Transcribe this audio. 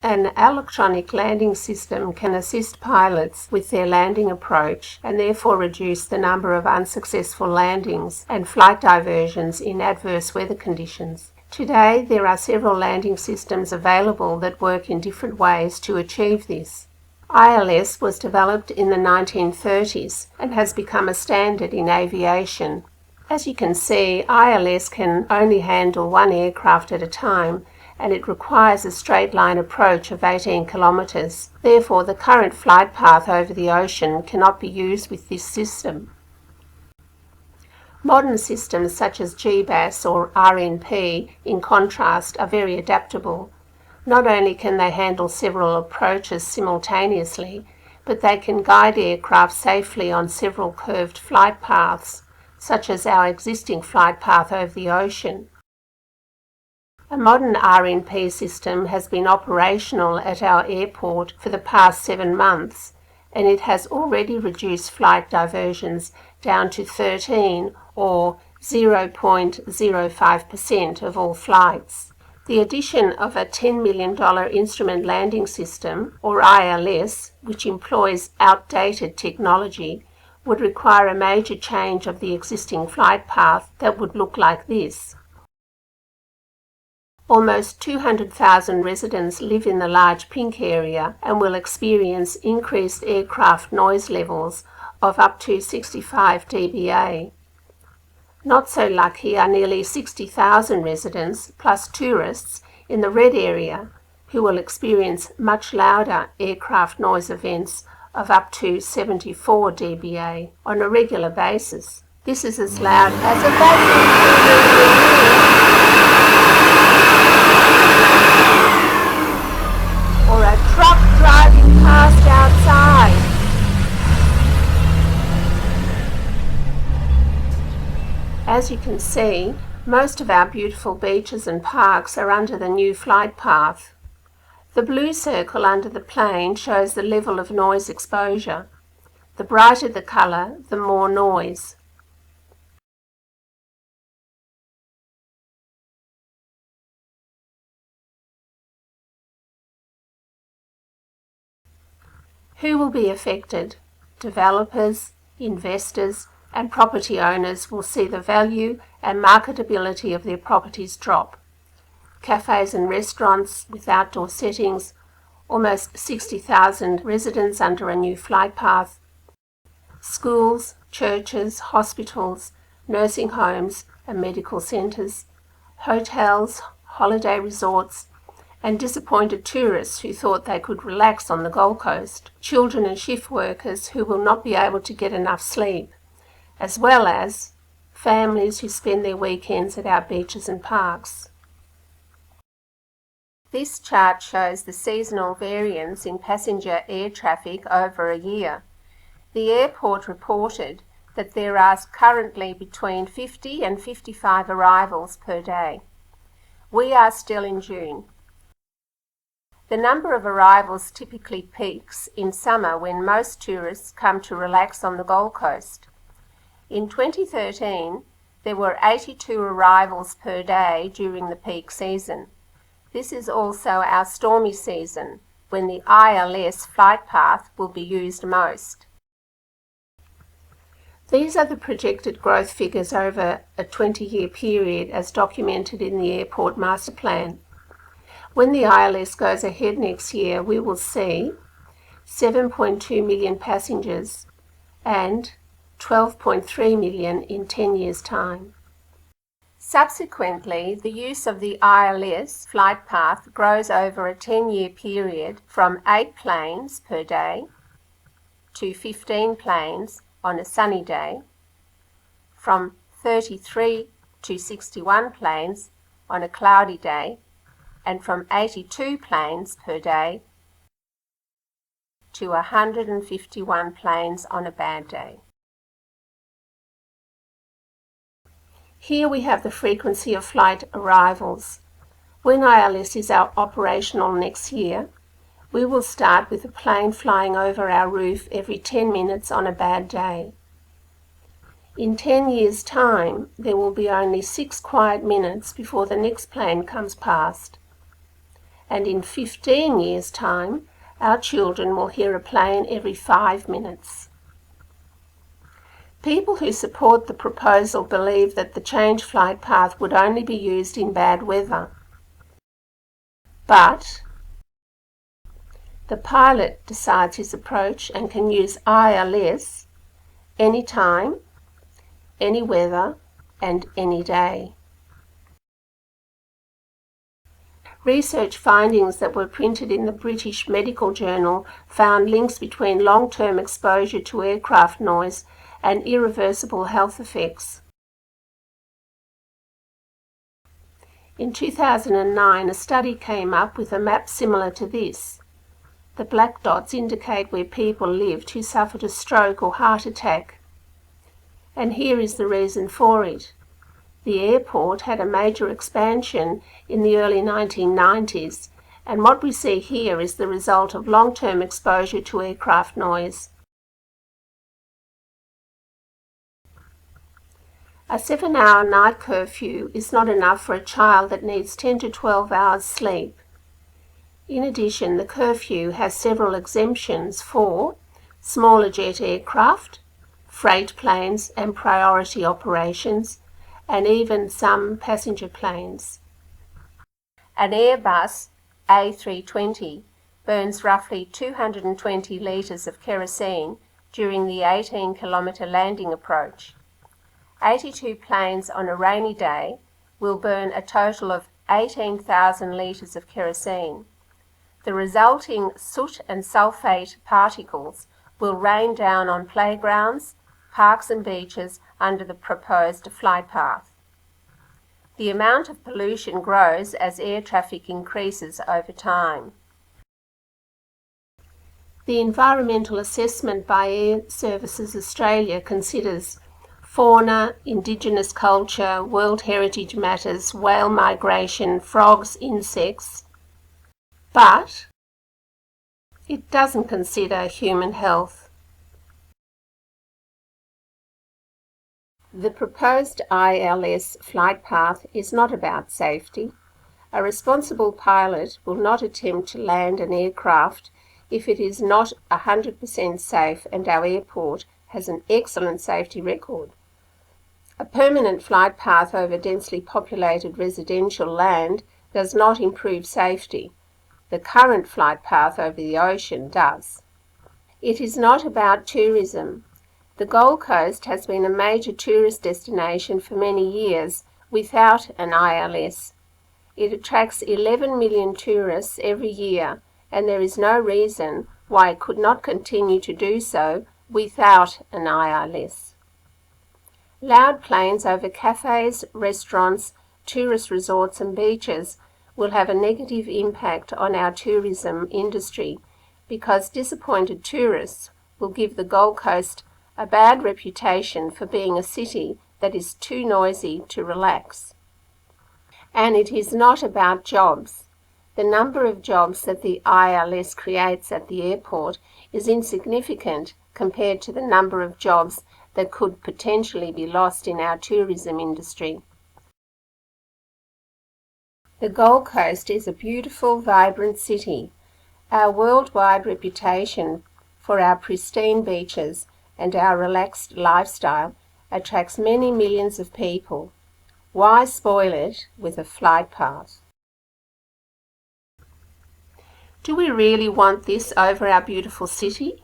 An electronic landing system can assist pilots with their landing approach and therefore reduce the number of unsuccessful landings and flight diversions in adverse weather conditions. Today, there are several landing systems available that work in different ways to achieve this. ILS was developed in the 1930s and has become a standard in aviation. As you can see, ILS can only handle one aircraft at a time, and it requires a straight line approach of 18 kilometres. Therefore, the current flight path over the ocean cannot be used with this system. Modern systems such as GBAS or RNP, in contrast, are very adaptable. Not only can they handle several approaches simultaneously, but they can guide aircraft safely on several curved flight paths, such as our existing flight path over the ocean. A modern RNP system has been operational at our airport for the past 7 months, and it has already reduced flight diversions down to 13 or 0.05% of all flights. The addition of a $10 million instrument landing system, or ILS, which employs outdated technology, would require a major change of the existing flight path that would look like this. Almost 200,000 residents live in the large pink area and will experience increased aircraft noise levels of up to 65 dBA. Not so lucky are nearly 60,000 residents plus tourists in the red area who will experience much louder aircraft noise events of up to 74 dBA on a regular basis. This is as loud as a vacuum or a truck driving past outside. As you can see, most of our beautiful beaches and parks are under the new flight path. The blue circle under the plane shows the level of noise exposure. The brighter the colour, the more noise. Who will be affected? Developers, investors, and property owners will see the value and marketability of their properties drop. Cafes and restaurants with outdoor settings, almost 60,000 residents under a new flight path. Schools, churches, hospitals, nursing homes and medical centres, hotels, holiday resorts, and disappointed tourists who thought they could relax on the Gold Coast, children and shift workers who will not be able to get enough sleep, as well as families who spend their weekends at our beaches and parks. This chart shows the seasonal variance in passenger air traffic over a year. The airport reported that there are currently between 50 and 55 arrivals per day. We are still in June. The number of arrivals typically peaks in summer when most tourists come to relax on the Gold Coast. In 2013, there were 82 arrivals per day during the peak season. This is also our stormy season, when the ILS flight path will be used most. These are the projected growth figures over a 20-year period as documented in the Airport Master Plan. When the ILS goes ahead next year, we will see 7.2 million passengers and 12.3 million in 10 years' time. Subsequently, the use of the ILS flight path grows over a 10-year period from 8 planes per day to 15 planes on a sunny day, from 33 to 61 planes on a cloudy day, and from 82 planes per day to 151 planes on a bad day. Here we have the frequency of flight arrivals. When ILS is operational next year, we will start with a plane flying over our roof every 10 minutes on a bad day. In 10 years' time, there will be only 6 quiet minutes before the next plane comes past. and in 15 years' time, our children will hear a plane every 5 minutes. People who support the proposal believe that the changed flight path would only be used in bad weather. But the pilot decides his approach and can use ILS anytime, any weather, and any day. Research findings that were printed in the British Medical Journal found links between long-term exposure to aircraft noise and irreversible health effects. In 2009, a study came up with a map similar to this. The black dots indicate where people lived who suffered a stroke or heart attack. And here is the reason for it. The airport had a major expansion in the early 1990s, and what we see here is the result of long-term exposure to aircraft noise. A 7-hour night curfew is not enough for a child that needs 10 to 12 hours sleep. In addition, the curfew has several exemptions for smaller jet aircraft, freight planes and priority operations, and even some passenger planes. An Airbus A320 burns roughly 220 litres of kerosene during the 18-kilometre landing approach. 82 planes on a rainy day will burn a total of 18,000 litres of kerosene. The resulting soot and sulfate particles will rain down on playgrounds, parks and beaches under the proposed flight path. The amount of pollution grows as air traffic increases over time. The environmental assessment by Air Services Australia considers fauna, Indigenous culture, World Heritage Matters, whale migration, frogs, insects, but it doesn't consider human health. The proposed ILS flight path is not about safety. A responsible pilot will not attempt to land an aircraft if it is not 100% safe, and our airport has an excellent safety record. A permanent flight path over densely populated residential land does not improve safety. The current flight path over the ocean does. It is not about tourism. The Gold Coast has been a major tourist destination for many years without an ILS. It attracts 11 million tourists every year, and there is no reason why it could not continue to do so without an ILS. Loud planes over cafes, restaurants, tourist resorts and beaches will have a negative impact on our tourism industry because disappointed tourists will give the Gold Coast a bad reputation for being a city that is too noisy to relax. And it is not about jobs. The number of jobs that the ILS creates at the airport is insignificant compared to the number of jobs that could potentially be lost in our tourism industry. The Gold Coast is a beautiful, vibrant city. Our worldwide reputation for our pristine beaches and our relaxed lifestyle attracts many millions of people. Why spoil it with a flight path? Do we really want this over our beautiful city?